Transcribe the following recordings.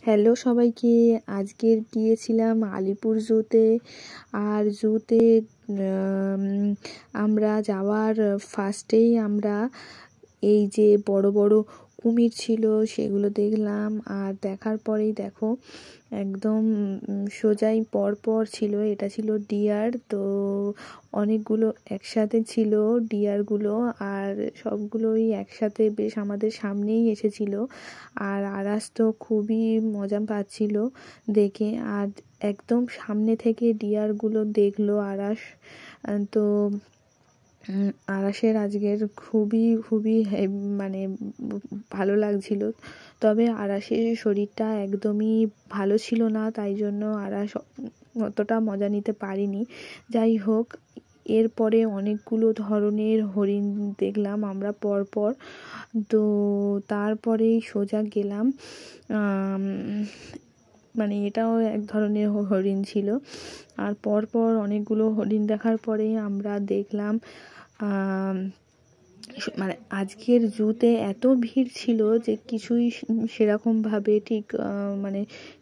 Hello সবাইকে। আজকের গিয়েছিলাম আলিপুর জুতে। আর জুতে আমরা যাওয়ার ফার্স্টেই আমরা এই যে বড় বড় কুমির ছিল সেগুলো দেখলাম। আর দেখার পরেই দেখো একদম সোজাই পরপর ছিল, এটা ছিল ডিয়ার। তো অনেকগুলো একসাথে ছিল ডিয়ারগুলো, আর সবগুলোই একসাথে বেশ আমাদের সামনেই এসেছিল। আর আরাস তো খুবই মজা পাচ্ছিল দেখে, আর একদম সামনে থেকে ডিয়ারগুলো দেখলো আরাস। তো আরাসের আজকের খুবই খুবই মানে ভালো লাগছিল। তবে আরাসের শরীরটা একদমই ভালো ছিল না, তাই জন্য আরাস অতটা মজা নিতে পারিনি। যাই হোক, এরপরে অনেকগুলো ধরনের হরিণ দেখলাম আমরা পরপর। তো তারপরেই সোজা গেলাম, মানে এটাও এক ধরনের হরিণ ছিল। আর পরপর অনেকগুলো হরিণ দেখার পরে আমরা দেখলাম মানে আজকের জুতে এত ভিড় ছিল যে কিছুই সেরকমভাবে ঠিক মানে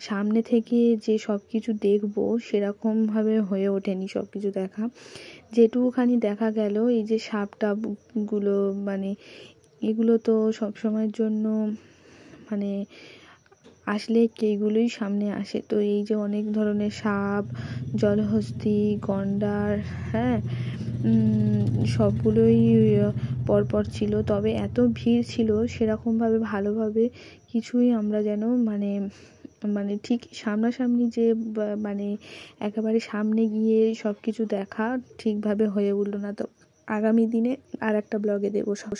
সামনে থেকে যে সব কিছু দেখবো সেরকমভাবে হয়ে ওঠেনি সব কিছু দেখা। যেটুকুখানি দেখা গেল এই যে সাপ টাপগুলো, মানে এগুলো তো সবসময়ের জন্য মানে আসলে এইগুলোই সামনে আসে। তো এই যে অনেক ধরনের সাপ, জলহস্তী, গন্ডার, হ্যাঁ, সবগুলোই পরপর ছিল। তবে এত ভিড় ছিল সেরকমভাবে ভালোভাবে কিছুই আমরা যেন মানে মানে ঠিক সামনাসামনি যে মানে একেবারে সামনে গিয়ে সব কিছু দেখা ঠিকভাবে হয়ে উঠলো না। তো আগামী দিনে আর একটা ব্লগে দেবো সব।